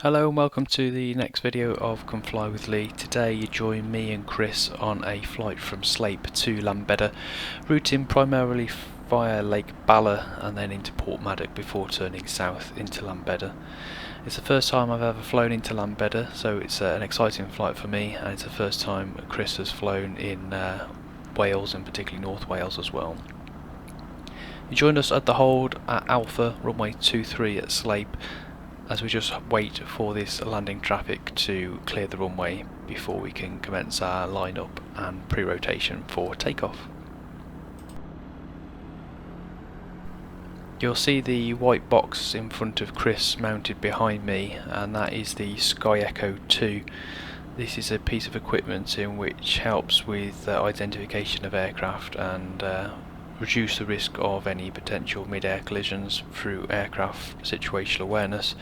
Hello and welcome to the next video of Come Fly with Lee. Today you join me and Chris on a flight from Sleap to Llanbedr, routing primarily via Lake Bala and then into Portmaddock before turning south into Llanbedr. It's the first time I've ever flown into Llanbedr, so it's an exciting flight for me, and it's the first time Chris has flown in Wales, and particularly North Wales as well. You joined us at the hold at Alpha, runway 23 at Sleap, as we just wait for this landing traffic to clear the runway before we can commence our line-up and pre-rotation for takeoff. You'll see the white box in front of Chris mounted behind me, and that is the Sky Echo 2. This is a piece of equipment in which helps with identification of aircraft and reduce the risk of any potential mid-air collisions through aircraft situational awareness.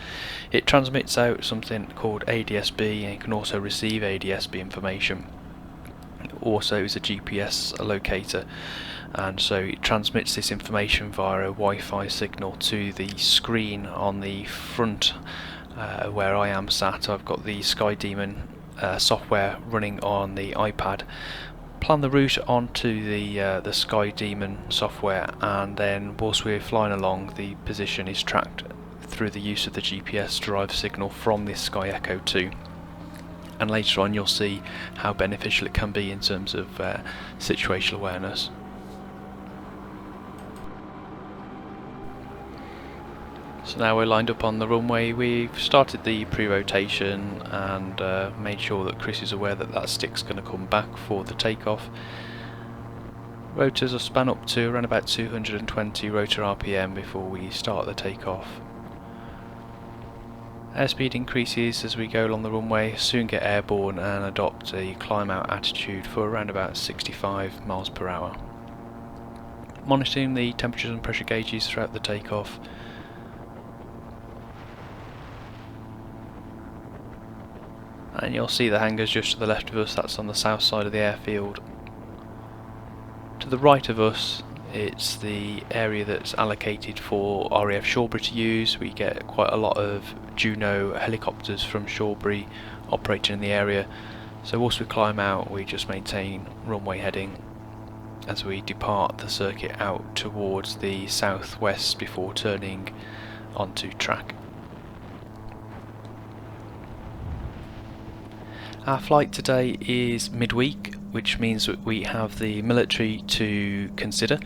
It transmits out something called ADS-B, and it can also receive ADS-B information. It also is a GPS locator, and so it transmits this information via a Wi-Fi signal to the screen on the front where I am sat. I've got the SkyDemon software running on the iPad. Plan the route onto the SkyDemon software, and then whilst we're flying along, the position is tracked through the use of the GPS derived signal from this Sky Echo 2. And later on you'll see how beneficial it can be in terms of situational awareness. So now we're lined up on the runway. We've started the pre-rotation and made sure that Chris is aware that that stick's going to come back for the takeoff. Rotors are spun up to around about 220 rotor RPM before we start the takeoff. Airspeed increases as we go along the runway, soon get airborne and adopt a climb out attitude for around about 65 miles per hour. Monitoring the temperatures and pressure gauges throughout the takeoff. And you'll see the hangars just to the left of us, that's on the south side of the airfield. To the right of us, it's the area that's allocated for RAF Shawbury to use. We get quite a lot of Juno helicopters from Shawbury operating in the area. So whilst we climb out, we just maintain runway heading as we depart the circuit out towards the southwest before turning onto track. Our flight today is midweek, which means that we have the military to consider.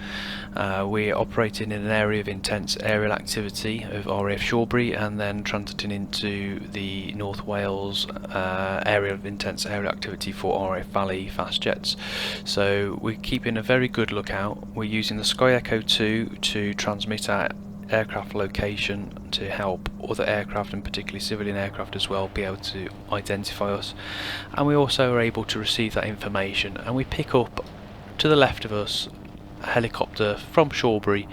We're operating in an area of intense aerial activity of RAF Shawbury, and then transiting into the North Wales area of intense aerial activity for RAF Valley fast jets. So we're keeping a very good lookout. We're using the Sky Echo 2 to transmit our aircraft location to help other aircraft, and particularly civilian aircraft as well, be able to identify us. And we also are able to receive that information, and we pick up to the left of us a helicopter from Shawbury,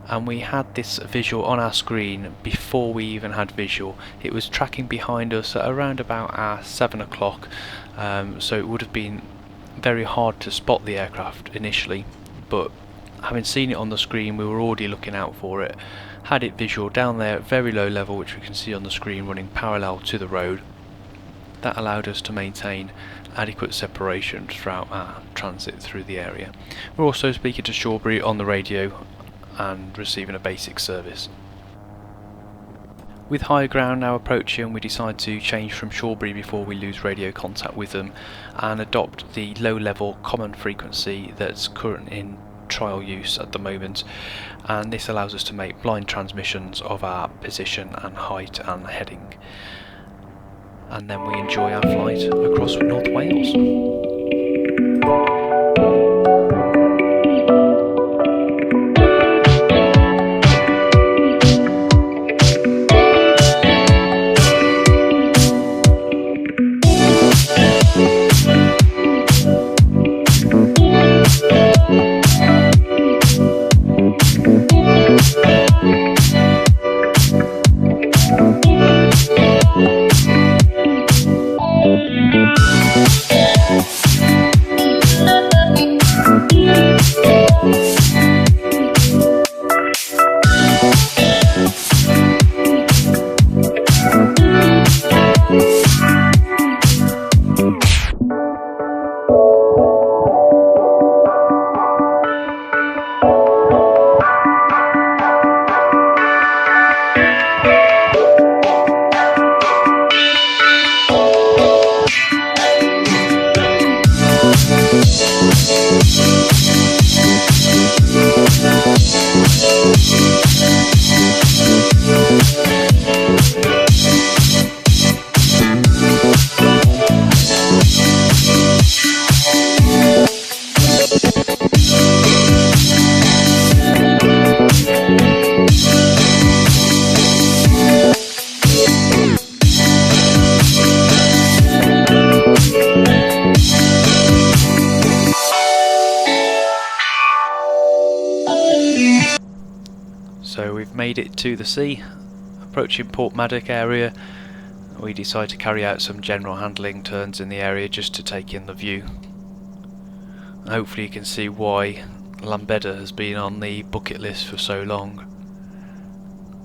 and we had this visual on our screen before we even had visual. It was tracking behind us at around about 7 o'clock, so it would have been very hard to spot the aircraft initially, but having seen it on the screen, we were already looking out for it. Had it visual down there at very low level, which we can see on the screen, running parallel to the road. That allowed us to maintain adequate separation throughout our transit through the area. We're also speaking to Shawbury on the radio and receiving a basic service. With higher ground now approaching, we decide to change from Shawbury before we lose radio contact with them, and adopt the low level common frequency that's current in trial use at the moment, and this allows us to make blind transmissions of our position and height and heading, and then we enjoy our flight across North Wales. So we've made it to the sea, approaching Port Maddock area. We decide to carry out some general handling turns in the area just to take in the view. And hopefully you can see why Llanbedr has been on the bucket list for so long.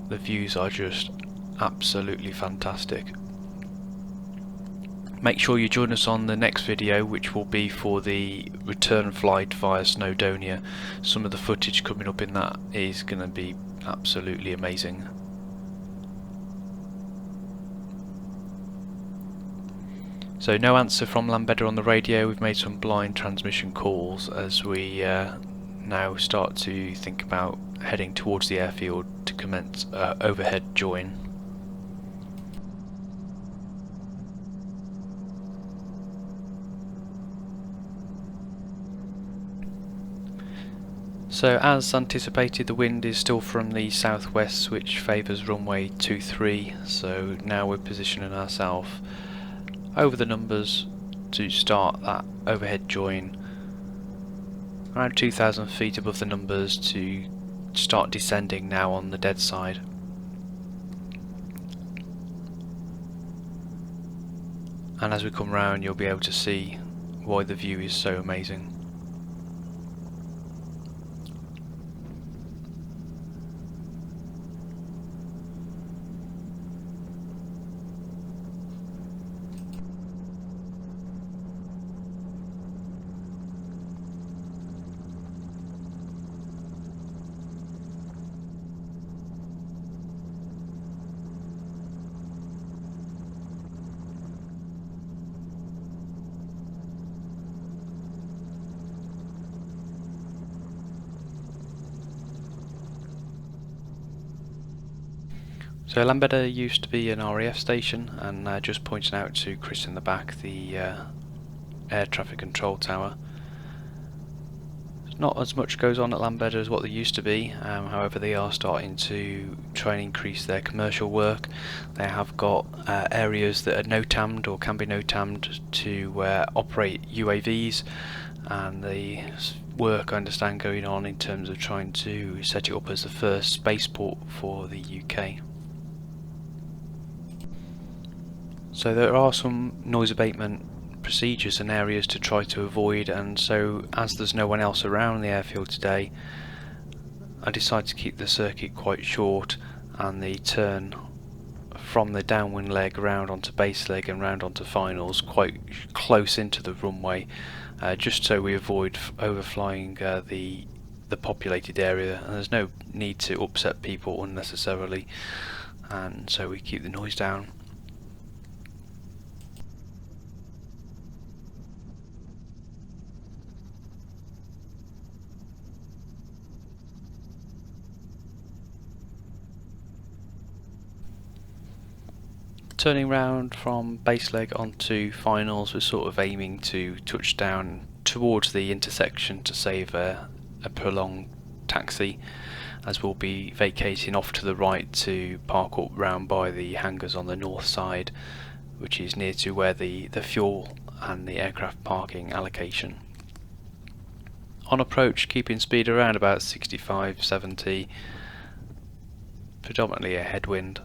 The views are just absolutely fantastic. Make sure you join us on the next video, which will be for the return flight via Snowdonia. Some of the footage coming up in that is going to be absolutely amazing. So no answer from Llanbedr on the radio. We've made some blind transmission calls as we now start to think about heading towards the airfield to commence overhead join. So as anticipated, the wind is still from the southwest, which favours runway 23, so now we're positioning ourselves over the numbers to start that overhead join around 2,000 feet above the numbers to start descending now on the dead side. And as we come round, you'll be able to see why the view is so amazing. So Llanbedr used to be an RAF station, and just pointing out to Chris in the back the air traffic control tower. Not as much goes on at Llanbedr as what there used to be, however they are starting to try and increase their commercial work. They have got areas that are NOTAMed or can be NOTAMed to operate UAVs, and the work I understand going on in terms of trying to set it up as the first spaceport for the UK. So there are some noise abatement procedures and areas to try to avoid, and so as there's no one else around the airfield today, I decided to keep the circuit quite short and the turn from the downwind leg around onto base leg and round onto finals quite close into the runway, just so we avoid overflying the populated area, and there's no need to upset people unnecessarily, and so we keep the noise down. Turning round from base leg onto finals, we're sort of aiming to touch down towards the intersection to save a prolonged taxi, as we'll be vacating off to the right to park up round by the hangars on the north side, which is near to where the fuel and the aircraft parking allocation. On approach, keeping speed around about 65-70, predominantly a headwind.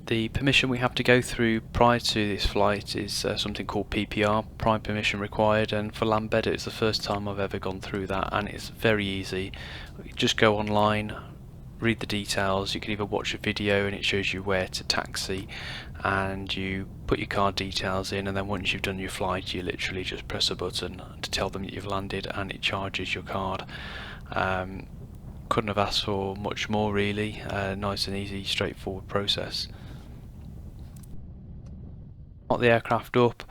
The permission we have to go through prior to this flight is something called PPR, Prime Permission Required, and for Llanbedr it's the first time I've ever gone through that, and it's very easy. You just go online, read the details. You can either watch a video and it shows you where to taxi, and you put your card details in, and then once you've done your flight you literally just press a button to tell them that you've landed and it charges your card. Couldn't have asked for much more really. Nice and easy, straightforward process. Lock the aircraft up,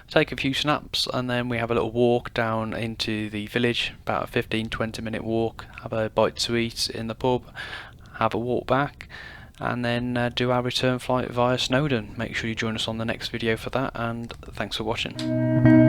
take a few snaps, and then we have a little walk down into the village, about a 15-20 minute walk, have a bite to eat in the pub, have a walk back, and then do our return flight via Snowdon. Make sure you join us on the next video for that, and thanks for watching.